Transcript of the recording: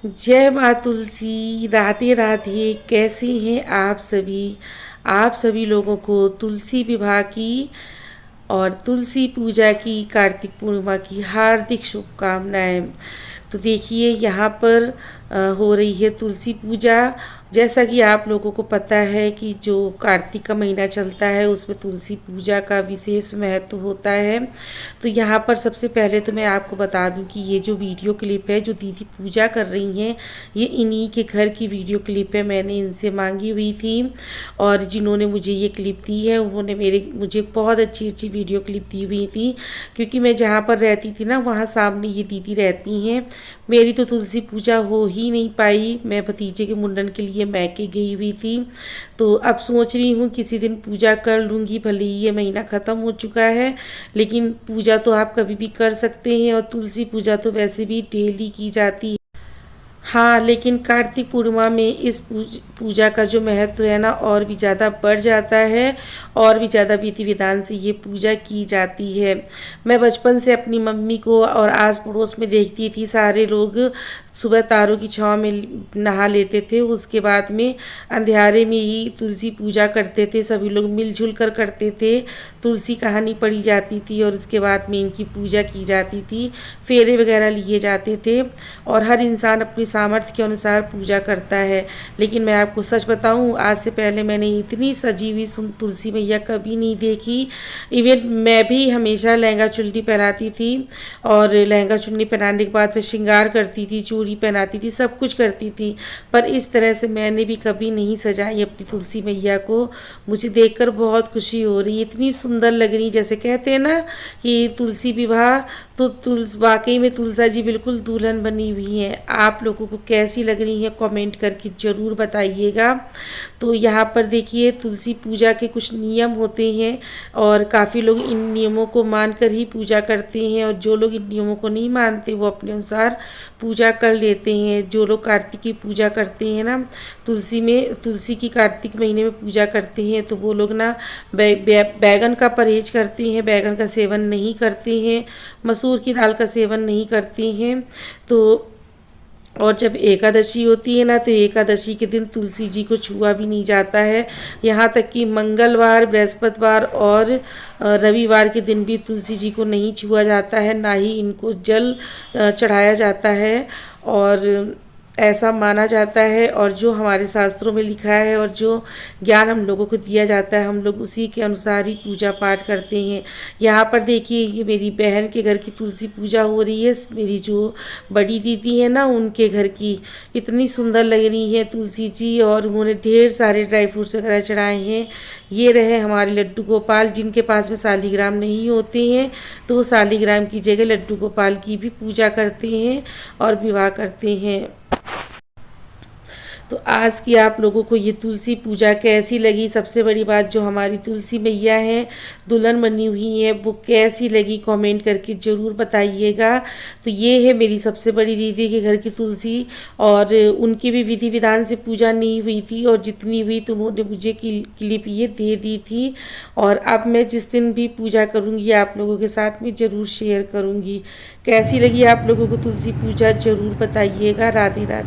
जय माँ तुलसी। राधे राधे। कैसे हैं आप सभी लोगों को तुलसी विवाह की और तुलसी पूजा की, कार्तिक पूर्णिमा की हार्दिक शुभकामनाएं। तो देखिए यहाँ पर हो रही है तुलसी पूजा। जैसा कि आप लोगों को पता है कि जो कार्तिक का महीना चलता है उसमें तुलसी पूजा का विशेष महत्व होता है। तो यहाँ पर सबसे पहले तो मैं आपको बता दूं कि ये जो वीडियो क्लिप है जो दीदी पूजा कर रही हैं, ये इन्हीं के घर की वीडियो क्लिप है। मैंने इनसे मांगी हुई थी और जिन्होंने मुझे ये क्लिप दी है उन्होंने मुझे बहुत अच्छी अच्छी वीडियो क्लिप दी हुई थी। क्योंकि मैं जहाँ पर रहती थी ना वहाँ सामने ये दीदी रहती हैं। मेरी तो तुलसी पूजा हो ही नहीं पाई। मैं भतीजे के मुंडन के लिए मैके गई हुई थी। तो अब सोच रही हूँ किसी दिन पूजा कर लूँगी। भले ही ये महीना ख़त्म हो चुका है लेकिन पूजा तो आप कभी भी कर सकते हैं और तुलसी पूजा तो वैसे भी डेली की जाती है। हाँ, लेकिन कार्तिक पूर्णिमा में इस पूजा का जो महत्व है ना और भी ज़्यादा बढ़ जाता है और भी ज़्यादा विधि विधान से ये पूजा की जाती है। मैं बचपन से अपनी मम्मी को और आस पड़ोस में देखती थी, सारे लोग सुबह तारों की छाँव में नहा लेते थे। उसके बाद में अंधियारे में ही तुलसी पूजा करते थे, सभी लोग मिलजुल कर करते थे। तुलसी कहानी पढ़ी जाती थी और उसके बाद में इनकी पूजा की जाती थी, फेरे वगैरह लिए जाते थे और हर इंसान अपनी सामर्थ्य के अनुसार पूजा करता है। लेकिन मैं आपको सच बताऊं, आज से पहले मैंने इतनी सजी हुई तुलसी मैया कभी नहीं देखी। इवन मैं भी हमेशा लहंगा चुन्नी पहनाती थी और लहंगा चुन्नी पहनाने के बाद फिर श्रृंगार करती थी, चूड़ी पहनाती थी, सब कुछ करती थी, पर इस तरह से मैंने भी कभी नहीं सजाई अपनी तुलसी मैया को। मुझे देखकर बहुत खुशी हो रही है, इतनी सुंदर लग रही। जैसे कहते हैं ना कि तुलसी विवाह, तो वाकई में तुलसा जी बिल्कुल दुल्हन बनी हुई हैं। आप लोगों को कैसी लग रही है कमेंट करके ज़रूर बताइएगा। तो यहाँ पर देखिए तुलसी पूजा के कुछ नियम होते हैं और काफ़ी लोग इन नियमों को मानकर ही पूजा करते हैं और जो लोग इन नियमों को नहीं मानते वो अपने अनुसार पूजा कर लेते हैं। जो लोग कार्तिक की पूजा करते हैं ना, तुलसी की कार्तिक महीने में पूजा करते हैं, तो वो लोग ना बैगन का परहेज करते हैं, बैगन का सेवन नहीं करते हैं, मसूर की दाल का सेवन नहीं करते हैं। तो और जब एकादशी होती है ना, तो एकादशी के दिन तुलसी जी को छुआ भी नहीं जाता है। यहाँ तक कि मंगलवार, बृहस्पतिवार और रविवार के दिन भी तुलसी जी को नहीं छुआ जाता है, ना ही इनको जल चढ़ाया जाता है। और ऐसा माना जाता है और जो हमारे शास्त्रों में लिखा है और जो ज्ञान हम लोगों को दिया जाता है, हम लोग उसी के अनुसार ही पूजा पाठ करते हैं। यहाँ पर देखिए ये मेरी बहन के घर की तुलसी पूजा हो रही है। मेरी जो बड़ी दीदी है ना, उनके घर की। इतनी सुंदर लग रही है तुलसी जी और उन्होंने ढेर सारे ड्राई फ्रूट्स वगैरह चढ़ाए हैं। ये रहे हमारे लड्डू गोपाल, जिनके पास में शालिग्राम नहीं होते हैं तो वो शालिग्राम की जगह लड्डू गोपाल की भी पूजा करते हैं और विवाह करते हैं। तो आज की आप लोगों को ये तुलसी पूजा कैसी लगी? सबसे बड़ी बात, जो हमारी तुलसी मैया हैं दुल्हन बनी हुई हैं, वो कैसी लगी कमेंट करके ज़रूर बताइएगा। तो ये है मेरी सबसे बड़ी दीदी के घर की तुलसी और उनकी भी विधि विधान से पूजा नहीं हुई थी और जितनी हुई तो उन्होंने मुझे क्लिप ये दे दी थी। और अब मैं जिस दिन भी पूजा करूँगी आप लोगों के साथ में ज़रूर शेयर करूँगी। कैसी लगी आप लोगों को तुलसी पूजा ज़रूर बताइएगा। राधे राधे।